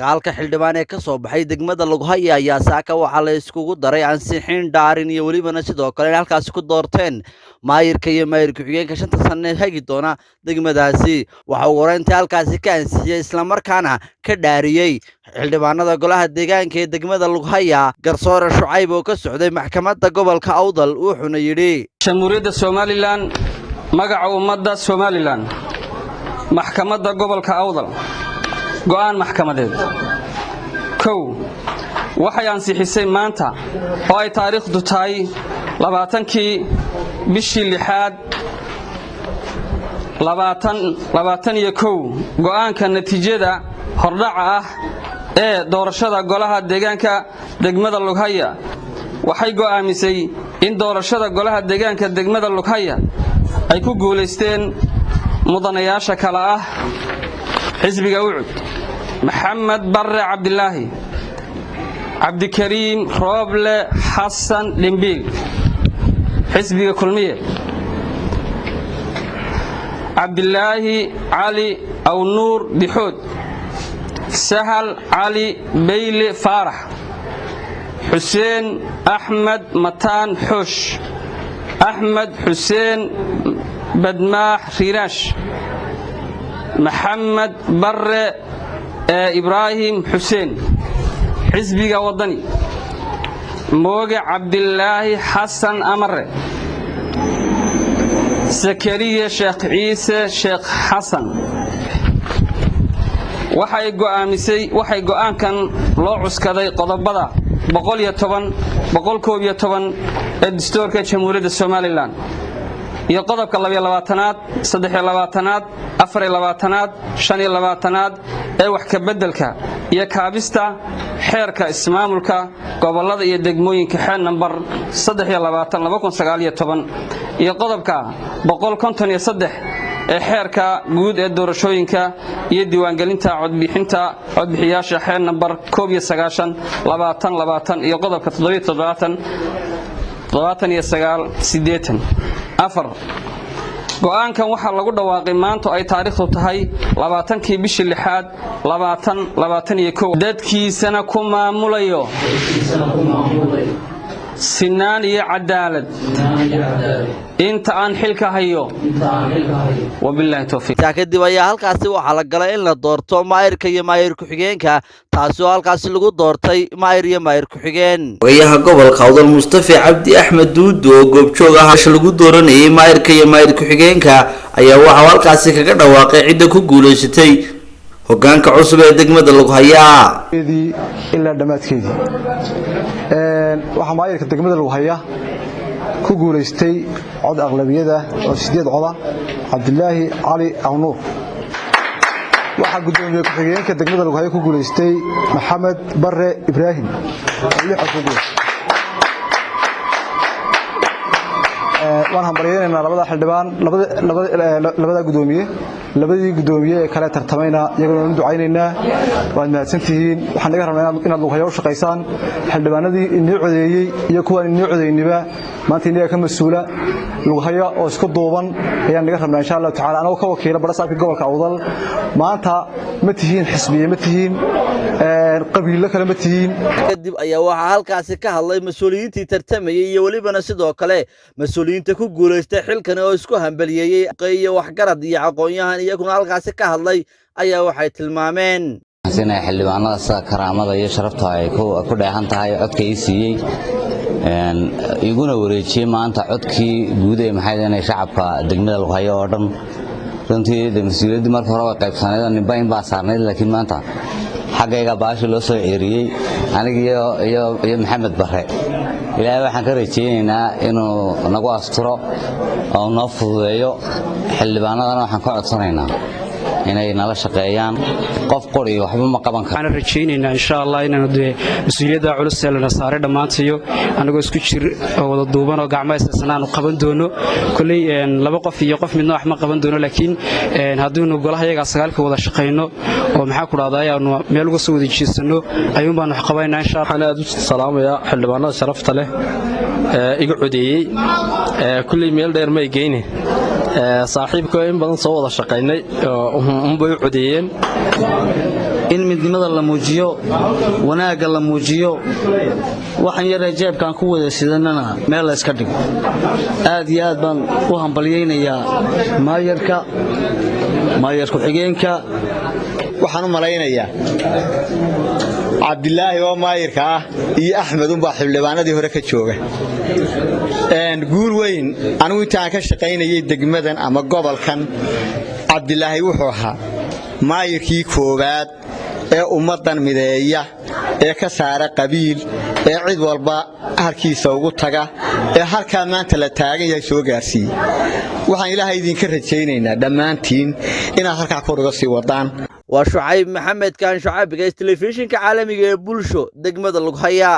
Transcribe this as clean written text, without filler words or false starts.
sagaalka xildhibaan ee ka soo baxay degmada Lughaya ayaa saaka waxaa la iskugu daray ansixin dhaarin iyo walibana sidoo kale halkaas ku doorteen maayirka iyo maayir ku-xigeenka 5 sano hagi doona degmadaasi waxa uu horeyntii halkaasi ka ansixiyay isla markaana ka dhaariyay xildhibaanada golaha deegaanka ee degmada Lughaya garsoore Shucayb oo ka socday maxkamadda gobolka Awdal wuxuuna yiri Jamhuuriyadda Soomaaliland magaca ummadda Soomaaliland maxkamadda gobolka Awdal go'aan maxkamadeed kow waxay ansixisay maanta oo ay taariikhdu tahay 20kii bishii 6aad 2021 go'aanka natiijada hordhaca ah ee doorashada golaha deegaanka degmada Lughaya waxay go'aamisay in doorashada golaha deegaanka degmada Lughaya ay ku guuleysteen mudanayaasha kala ah xisbiga Ucud محمد بر عبد الله عبد الكريم روبل حسن لمبيل حزب كلمية عبد الله علي أو نور دحود سهل علي بيل فارح حسين أحمد متان حوش أحمد حسين بدماح ريراش محمد بر إبراهيم حسين حزبي وطني موجع عبد الله حسن أمر زكريا شيخ عيسى شيخ حسن waxay go'aankan loo cuskaday qodobada 110 ee dastuurka Jamhuuriyadda Soomaaliland iyo qodobka 22aad 23aad 24aad 25aad ee wax ka bedelka iyo kaabista xeerka ismaamulka gobolada iyo degmooyinka xeer number 23/2019 iyo qodobka 153 ee xeerka guud ee doorashooyinka iyo diiwaangelinta codbixiyaasha xeer number 19/2020 iyo qodobka 77 afar go'aankan waxa lagu dhawaaqay maanta ay taariikhdu tahay 20kii bishii 6aad 2021 dadkiisana ku maamulayo sinaan iyo cadaalad inta aan xilka hayo wabillahi tawfiiq kadib ayaa halkaasi waxa la galay in la doorto maayirka iyo maayir ku-xigeenka taasoo halkaasi lagu doortay maayir iyo maayir ku-xigeen wariyaha gobolka Awdal Mustafa Cabdi Axmed Duudo oo goobjoog ah lagu dooranayay maayirka iyo maayir ku-xigeenka ayaa waxa halkaasi kaga dhawaaqay cid ku guuleysatay hoggaanka cusub ee degmada Lughaya ilaa dhamaadkeedii waxa maayirka degmada Lughaya ku guuleystay cod aqlabiyada oo 8 coda Cabdillaahi Ali Awnuur waxa gudoomiye ku-xigeenka degmada Lughaya ku guuleystay Maxamed Barre Ibraahim waan hambalyeynaa labada xildhibaan labada gudoomiye labadii gudoomiye ee kala tartamayna iyagoo u ducaynaynaa waad mahadsantihiin waxaan naga rabnaa inaad Lughaya u shaqeysaan xildhibaanadii inoo codeeyay iyo kuwa inoo codeeyniba maanta inaga ka mas'uula Lughaya oo isku duuban ayaan naga rabnaa insha Allah taala anoo ka wakiilo barasaabka gobolka Awdal maanta ma tihiin xisbiye ma tihiin qabiilo kale ma tihiin kadib ayaa waxa halkaasi ka hadlay mas'uuliyiintii tartamayay iyo walibana sidoo kale mas'uuliyiinta ku guuleystay xilkan oo isku hambalyeeyay qeeyo waxgarad iyo aqoon-yahan iyaguna halkaasi ka hadlay ayaa waxay tilmaameen sina xildhibaanada sida karaamada iyo sharafta ay ku dheehan tahay codka ay siiyay iguna wareejiyay maanta codkii guud ee maxay shacabka degmada Lughaya oo dhan runtii mas'uuliyadda marka hore way qaybsaneed ninba in baa saarneed laakiin maanta xaqayga baashi loo soo ceeriyay aniga iyo Maxamed Barre ilaahay waxaan ka rajaynaynaa inuu nagu asturo oo noo fududeeyo xildhibaanadana waxaan ka codsanaynaa inay nala shaqeeyaan qof qori waxba ma qaban karo waxaan rajaynaynaa insha Allah inaan mas'uuliyadda culus ee la saaray dhamaantiyo anagoo isku jir oo wada duuban oo gacmaysan qaban doono kulay laba qof iyo qof midna wax ma qaban doono laakiin haddii golaha iyaga sagaalka wada shaqeyno oo maxaa ku dhacday aanu meel uga soo wada jeesano ayuun baan wax qabaynaa insha Allah waxaan aad u salaamayaa xildhibaanada sharafta leh iga codeeyay kulay meel dheer ma geeyne saaxiibkoo in badan soo wada shaqeynay bay u codeeyeen in midnimada la muujiyo wanaagga la muujiyo waxaan yar jeebkan ku wada sidanana meel la iska dhigo aad iyo aad baan u hambaliyeynayaa maayar ku-xigeenka waxaan u malaynayaa cabdilaahi oo maayirka ah iyo axmed unbaa xildhibaanadii hore ka jooga guul weyn anigu intaan ka shaqaynayay degmadan ama gobolkan cabdilaahi wuxuu ahaa maayirkii koowaad ee ummadan mideeya ee ka saara qabiil ee cid walba halkiisa ugu taga ee halkaa maanta la taagan yahay soo gaarsiiyey waxaan ilaahay idinka rajaynaynaa dhammaantiin inaad halkaa kor uga sii wadaan waa Shucayb Maxamed kaan Shucayb gays telefishinka caalamiga ee bulsho degmada Lughaya.